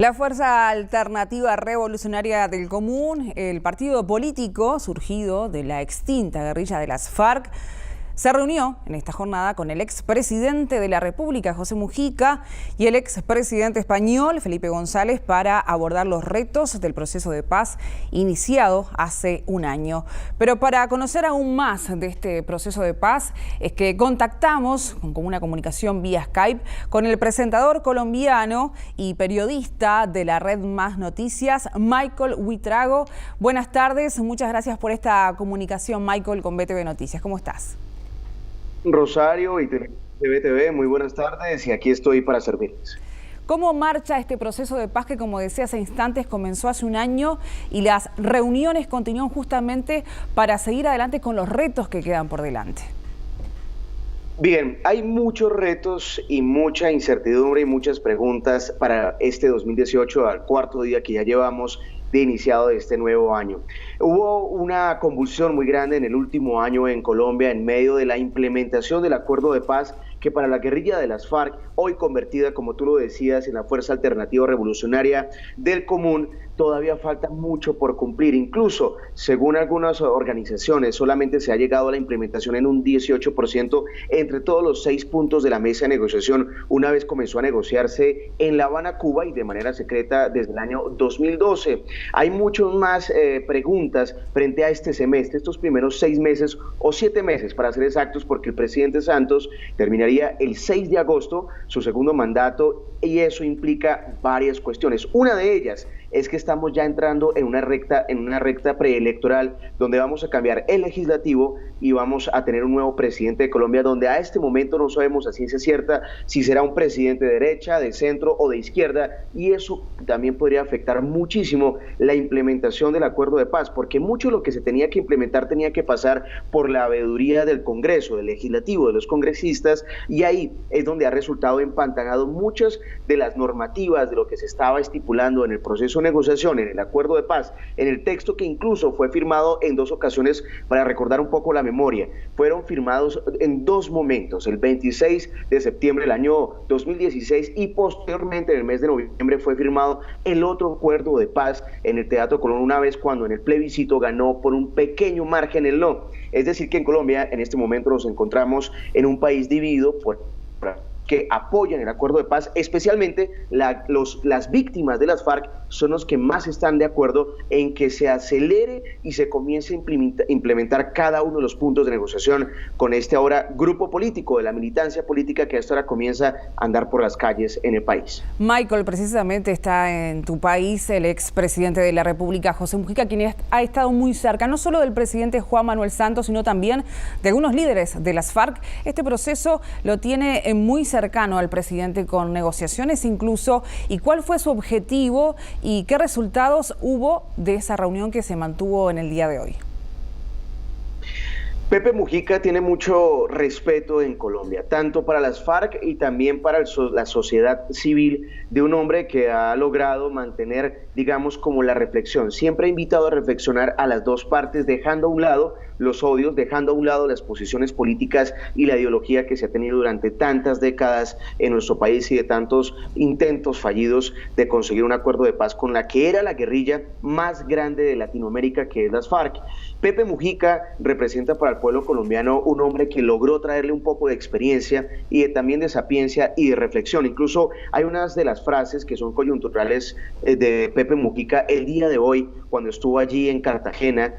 La Fuerza Alternativa Revolucionaria del Común, el partido político surgido de la extinta guerrilla de las FARC, se reunió en esta jornada con el expresidente de la República, José Mujica, y el expresidente español, Felipe González, para abordar los retos del proceso de paz iniciado hace un año. Pero para conocer aún más de este proceso de paz, es que contactamos con una comunicación vía Skype con el presentador colombiano y periodista de la red Más Noticias, Michael Buitrago. Buenas tardes, muchas gracias por esta comunicación, Michael, con BTV Noticias. ¿Cómo estás? Rosario y BTV, muy buenas tardes y aquí estoy para servirles. ¿Cómo marcha este proceso de paz que, como decía hace instantes, comenzó hace un año y las reuniones continúan justamente para seguir adelante con los retos que quedan por delante? Bien, hay muchos retos y mucha incertidumbre y muchas preguntas para este 2018, al cuarto día que ya llevamos de iniciado de este nuevo año. Hubo una convulsión muy grande en el último año en Colombia en medio de la implementación del acuerdo de paz que para la guerrilla de las FARC, hoy convertida, como tú lo decías, en la Fuerza Alternativa Revolucionaria del Común, todavía falta mucho por cumplir. Incluso, según algunas organizaciones, solamente se ha llegado a la implementación en un 18% entre todos los 6 puntos de la mesa de negociación, una vez comenzó a negociarse en La Habana, Cuba, y de manera secreta desde el año 2012. Hay muchas más preguntas frente a este semestre, estos primeros 6 meses o 7 meses, para ser exactos, porque el presidente Santos terminaría el 6 de agosto su segundo mandato y eso implica varias cuestiones. Una de ellas es que estamos ya entrando en una recta preelectoral donde vamos a cambiar el legislativo y vamos a tener un nuevo presidente de Colombia donde a este momento no sabemos a ciencia cierta si será un presidente de derecha, de centro o de izquierda, y eso también podría afectar muchísimo la implementación del acuerdo de paz, porque mucho de lo que se tenía que implementar tenía que pasar por la veeduría del Congreso, del legislativo, de los congresistas, y ahí es donde ha resultado empantanado muchas de las normativas de lo que se estaba estipulando en el proceso de negociación, en el acuerdo de paz, en el texto que incluso fue firmado en 2 ocasiones. Para recordar un poco la memoria, fueron firmados en 2 momentos, el 26 de septiembre del año 2016 y posteriormente en el mes de noviembre fue firmado el otro acuerdo de paz en el Teatro Colón, una vez cuando en el plebiscito ganó por un pequeño margen el no. Es decir que en Colombia en este momento nos encontramos en un país dividido por que apoyan el acuerdo de paz, especialmente las víctimas de las FARC son los que más están de acuerdo en que se acelere y se comience a implementar cada uno de los puntos de negociación con este ahora grupo político de la militancia política que hasta ahora comienza a andar por las calles en el país. Michael, precisamente está en tu país el expresidente de la República, José Mujica, quien ha estado muy cerca, no solo del presidente Juan Manuel Santos, sino también de algunos líderes de las FARC. Este proceso lo tiene muy cercano al presidente con negociaciones incluso. ¿Y cuál fue su objetivo y qué resultados hubo de esa reunión que se mantuvo en el día de hoy? Pepe Mujica tiene mucho respeto en Colombia, tanto para las FARC y también para la sociedad civil, de un hombre que ha logrado mantener, digamos, como la reflexión. Siempre ha invitado a reflexionar a las dos partes, dejando a un lado los odios, dejando a un lado las posiciones políticas y la ideología que se ha tenido durante tantas décadas en nuestro país y de tantos intentos fallidos de conseguir un acuerdo de paz con la que era la guerrilla más grande de Latinoamérica, que es las FARC. Pepe Mujica representa para el pueblo colombiano un hombre que logró traerle un poco de experiencia y también de sapiencia y de reflexión. Incluso hay unas de las frases que son coyunturales de Pepe Mujica el día de hoy, cuando estuvo allí en Cartagena,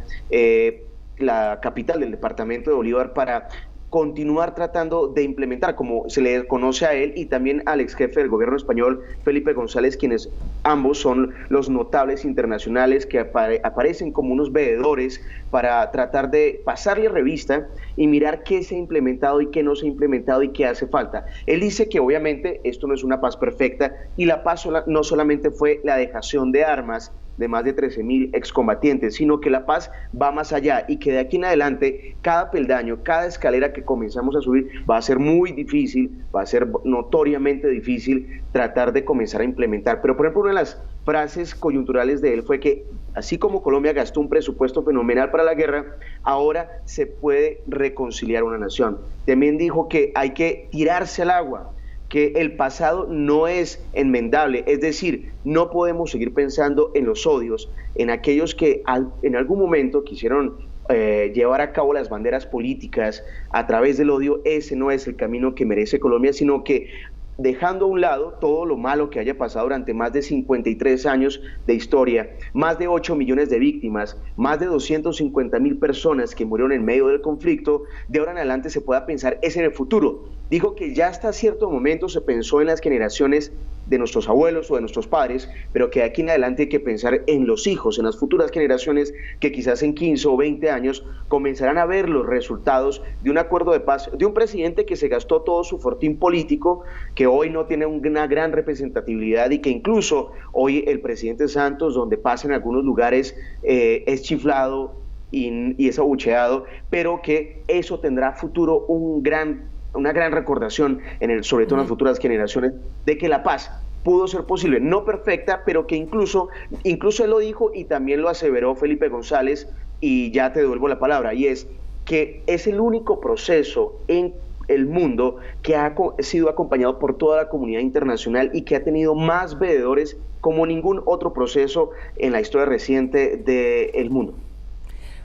la capital del departamento de Bolívar, para continuar tratando de implementar, como se le conoce a él y también al ex jefe del gobierno español, Felipe González, quienes ambos son los notables internacionales que aparecen como unos veedores para tratar de pasarle revista y mirar qué se ha implementado y qué no se ha implementado y qué hace falta. Él dice que obviamente esto no es una paz perfecta y la paz no solamente fue la dejación de armas de más de 13,000 excombatientes, sino que la paz va más allá y que de aquí en adelante cada peldaño, cada escalera que comenzamos a subir va a ser muy difícil, va a ser notoriamente difícil tratar de comenzar a implementar. Pero por ejemplo, una de las frases coyunturales de él fue que así como Colombia gastó un presupuesto fenomenal para la guerra, ahora se puede reconciliar una nación. También dijo que hay que tirarse al agua, que el pasado no es enmendable, es decir, no podemos seguir pensando en los odios, en aquellos que en algún momento quisieron llevar a cabo las banderas políticas a través del odio. Ese no es el camino que merece Colombia, sino que dejando a un lado todo lo malo que haya pasado durante más de 53 años de historia, más de 8 millones de víctimas, más de 250.000 personas que murieron en medio del conflicto, de ahora en adelante se pueda pensar es en el futuro. Dijo que ya hasta cierto momento se pensó en las generaciones de nuestros abuelos o de nuestros padres, pero que de aquí en adelante hay que pensar en los hijos, en las futuras generaciones que quizás en 15 o 20 años comenzarán a ver los resultados de un acuerdo de paz, de un presidente que se gastó todo su fortín político, que hoy no tiene una gran representatividad y que incluso hoy el presidente Santos, donde pasa en algunos lugares, es chiflado y es abucheado, pero que eso tendrá futuro una gran recordación, sobre todo en las futuras generaciones, de que la paz pudo ser posible, no perfecta, pero que incluso él lo dijo y también lo aseveró Felipe González, y ya te devuelvo la palabra, y es que es el único proceso en el mundo que ha sido acompañado por toda la comunidad internacional y que ha tenido más veedores como ningún otro proceso en la historia reciente del mundo.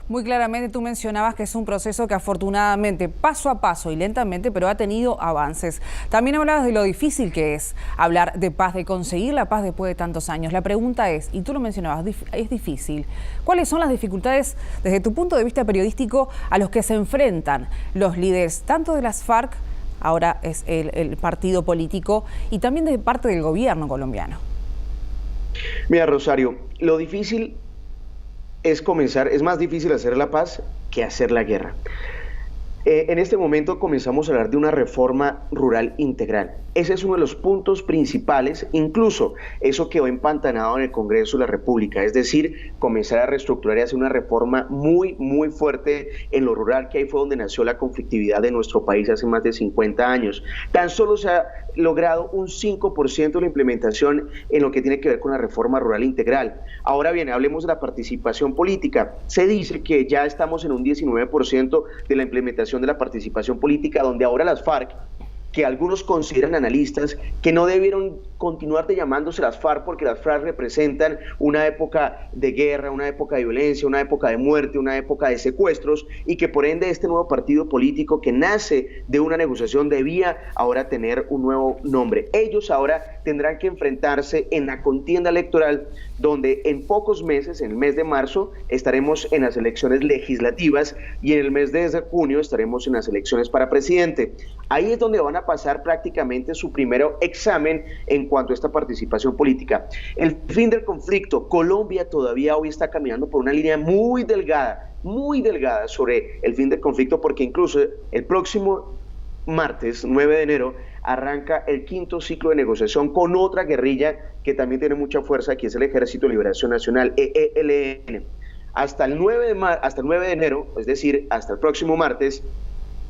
Muy claramente tú mencionabas que es un proceso que afortunadamente, paso a paso y lentamente, pero ha tenido avances. También hablabas de lo difícil que es hablar de paz, de conseguir la paz después de tantos años. La pregunta es, y tú lo mencionabas, es difícil. ¿Cuáles son las dificultades desde tu punto de vista periodístico a los que se enfrentan los líderes, tanto de las FARC, ahora es el partido político, y también de parte del gobierno colombiano? Mira, Rosario, lo difícil es más difícil hacer la paz que hacer la guerra. En este momento comenzamos a hablar de una reforma rural integral. Ese es uno de los puntos principales, incluso eso quedó empantanado en el Congreso de la República, es decir, comenzar a reestructurar y hacer una reforma muy, muy fuerte en lo rural, que ahí fue donde nació la conflictividad de nuestro país hace más de 50 años. Tan solo se ha logrado un 5% de la implementación en lo que tiene que ver con la reforma rural integral. Ahora bien, hablemos de la participación política. Se dice que ya estamos en un 19% de la implementación de la participación política, donde ahora las FARC, que algunos consideran analistas que no debieron continuar llamándose las FARC, porque las FARC representan una época de guerra, una época de violencia, una época de muerte, una época de secuestros, y que por ende este nuevo partido político que nace de una negociación debía ahora tener un nuevo nombre. Ellos ahora tendrán que enfrentarse en la contienda electoral, donde en pocos meses, en el mes de marzo, estaremos en las elecciones legislativas y en el mes de junio estaremos en las elecciones para presidente. Ahí es donde van a pasar prácticamente su primer examen en cuanto a esta participación política. El fin del conflicto, Colombia todavía hoy está caminando por una línea muy delgada sobre el fin del conflicto, porque incluso el próximo martes 9 de enero arranca el 5º ciclo de negociación con otra guerrilla que también tiene mucha fuerza, que es el Ejército de Liberación Nacional, ELN. Hasta el 9 de enero, es decir, hasta el próximo martes,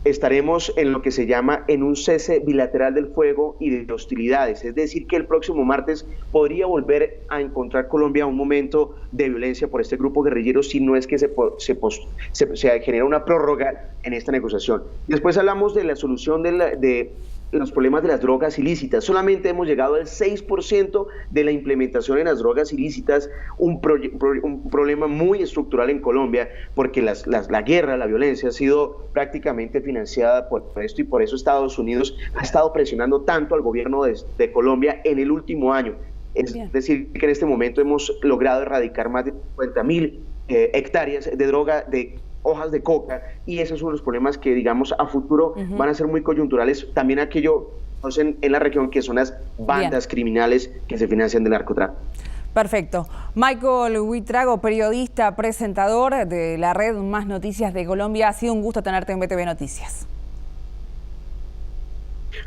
estaremos en lo que se llama en un cese bilateral del fuego y de hostilidades, es decir, que el próximo martes podría volver a encontrar Colombia un momento de violencia por este grupo guerrillero, si no es que se genera una prórroga en esta negociación. Después hablamos de la solución de los problemas de las drogas ilícitas. Solamente hemos llegado al 6% de la implementación en las drogas ilícitas, un problema muy estructural en Colombia, porque la guerra, la violencia ha sido prácticamente financiada por esto, y por eso Estados Unidos ha estado presionando tanto al gobierno de Colombia en el último año. Es decir, que en este momento hemos logrado erradicar más de 50.000 hectáreas de droga, de hojas de coca, y esos son los problemas que, digamos, a futuro van a ser muy coyunturales. También aquello en la región, que son las bandas criminales que se financian del narcotráfico. Perfecto. Michael Buitrago, periodista, presentador de la red Más Noticias de Colombia. Ha sido un gusto tenerte en BTV Noticias.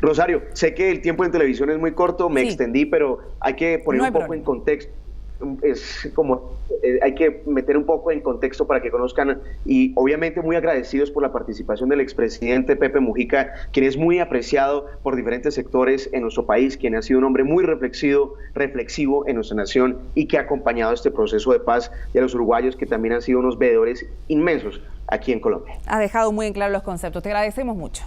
Rosario, sé que el tiempo en televisión es muy corto, me extendí, pero hay que poner un poco en contexto. Hay que meter un poco en contexto para que conozcan, y obviamente muy agradecidos por la participación del expresidente Pepe Mujica, quien es muy apreciado por diferentes sectores en nuestro país, quien ha sido un hombre muy reflexivo en nuestra nación y que ha acompañado este proceso de paz, y a los uruguayos, que también han sido unos veedores inmensos aquí en Colombia. Has dejado muy en claro los conceptos, te agradecemos mucho.